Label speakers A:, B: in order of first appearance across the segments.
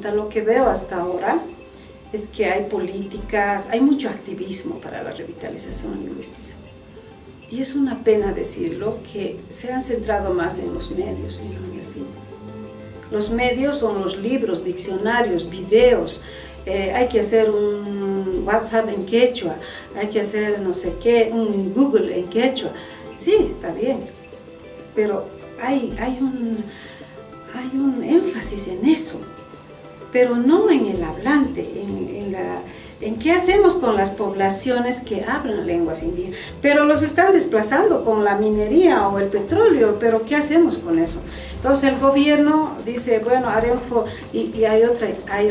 A: pregunta, lo que veo hasta ahora es que hay políticas, hay mucho activismo para la revitalización lingüística. Y es una pena decirlo, que se han centrado más en los medios y no en el fin. Los medios son los libros, diccionarios, videos. Hay que hacer un WhatsApp en quechua, hay que hacer no sé qué, un Google en quechua. Sí, está bien, pero hay un énfasis en eso, pero no en el hablante, en qué hacemos con las poblaciones que hablan lenguas indígenas. Pero los están desplazando con la minería o el petróleo, pero ¿qué hacemos con eso? Entonces el gobierno dice, bueno, haremos, y hay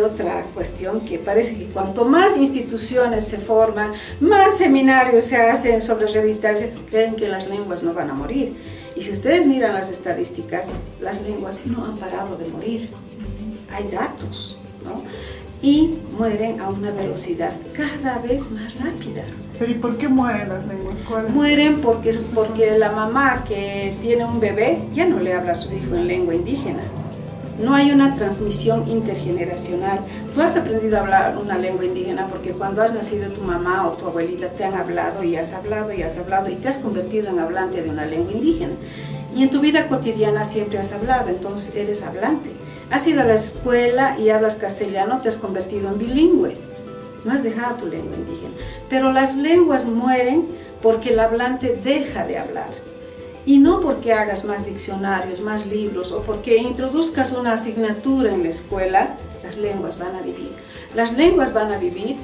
A: otra cuestión, que parece que cuanto más instituciones se forman, más seminarios se hacen sobre revitalización, creen que las lenguas no van a morir. Y si ustedes miran las estadísticas, las lenguas no han parado de morir. Hay datos, ¿no? Y mueren a una velocidad cada vez más rápida.
B: ¿Pero y por qué mueren las lenguas?
A: Mueren porque la mamá que tiene un bebé ya no le habla a su hijo en lengua indígena. No hay una transmisión intergeneracional. Tú has aprendido a hablar una lengua indígena porque cuando has nacido tu mamá o tu abuelita te han hablado y has hablado y has hablado y te has convertido en hablante de una lengua indígena. Y en tu vida cotidiana siempre has hablado, entonces eres hablante. Has ido a la escuela y hablas castellano, te has convertido en bilingüe. No has dejado tu lengua indígena. Pero las lenguas mueren porque el hablante deja de hablar. Y no porque hagas más diccionarios, más libros, o porque introduzcas una asignatura en la escuela, las lenguas van a vivir. Las lenguas van a vivir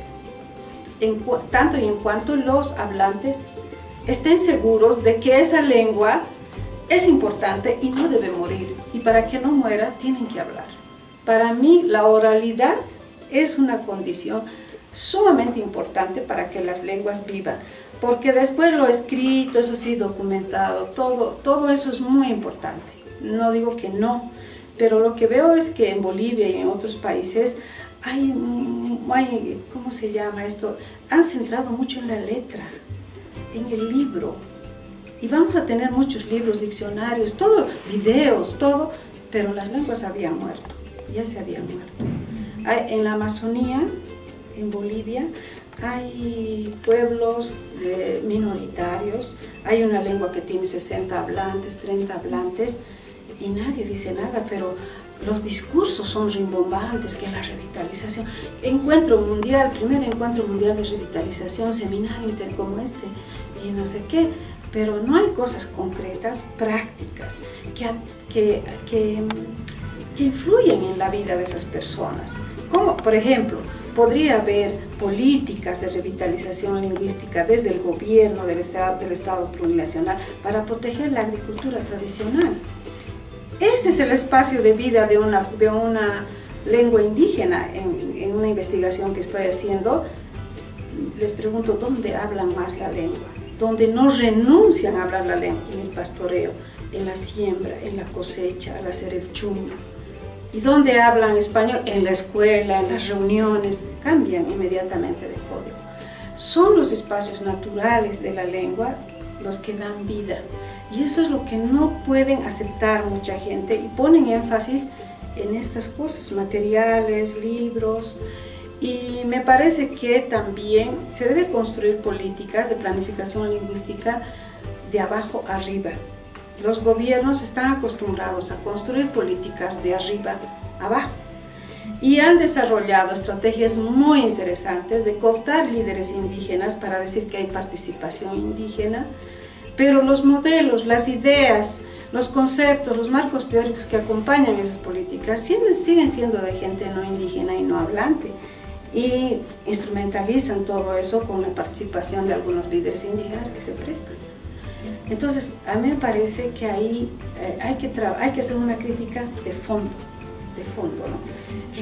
A: tanto y en cuanto los hablantes estén seguros de que esa lengua es importante y no debe morir. Y para que no muera, tienen que hablar. Para mí, la oralidad es una condición sumamente importante para que las lenguas vivan. Porque después lo escrito, eso sí, documentado, todo eso es muy importante. No digo que no, pero lo que veo es que en Bolivia y en otros países hay ¿cómo se llama esto? Han centrado mucho en la letra, en el libro. Y vamos a tener muchos libros, diccionarios, todo, videos, todo, pero las lenguas habían muerto, ya se habían muerto. En la Amazonía, en Bolivia, hay pueblos minoritarios, hay una lengua que tiene 60 hablantes, 30 hablantes, y nadie dice nada, pero los discursos son rimbombantes, que la revitalización, encuentro mundial, primer encuentro mundial de revitalización, seminario como este, y no sé qué, pero no hay cosas concretas, prácticas, que influyen en la vida de esas personas. Como, por ejemplo, podría haber políticas de revitalización lingüística desde el gobierno del Estado plurinacional para proteger la agricultura tradicional. Ese es el espacio de vida de una lengua indígena. En una investigación que estoy haciendo, les pregunto dónde hablan más la lengua, donde no renuncian a hablar la lengua, en el pastoreo, en la siembra, en la cosecha, al hacer el chuño. ¿Y dónde hablan español? En la escuela, en las reuniones, cambian inmediatamente de código. Son los espacios naturales de la lengua los que dan vida. Y eso es lo que no pueden aceptar mucha gente y ponen énfasis en estas cosas, materiales, libros. Y me parece que también se debe construir políticas de planificación lingüística de abajo arriba. Los gobiernos están acostumbrados a construir políticas de arriba abajo y han desarrollado estrategias muy interesantes de cooptar líderes indígenas para decir que hay participación indígena, pero los modelos, las ideas, los conceptos, los marcos teóricos que acompañan esas políticas siguen siendo de gente no indígena y no hablante, y instrumentalizan todo eso con la participación de algunos líderes indígenas que se prestan. Entonces, a mí me parece que ahí hay que hacer una crítica de fondo, ¿no?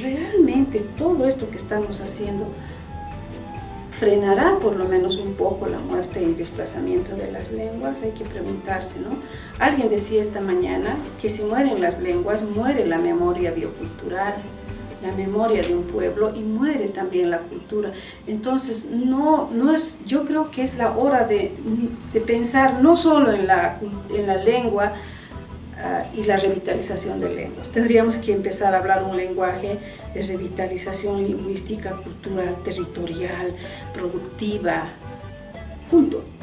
A: Realmente todo esto que estamos haciendo frenará por lo menos un poco la muerte y desplazamiento de las lenguas. Hay que preguntarse, ¿no? Alguien decía esta mañana que si mueren las lenguas, muere la memoria biocultural, la memoria de un pueblo, y muere también la cultura. Entonces, yo creo que es la hora de pensar no solo en la lengua y la revitalización de lenguas. Tendríamos que empezar a hablar un lenguaje de revitalización lingüística, cultural, territorial, productiva, junto.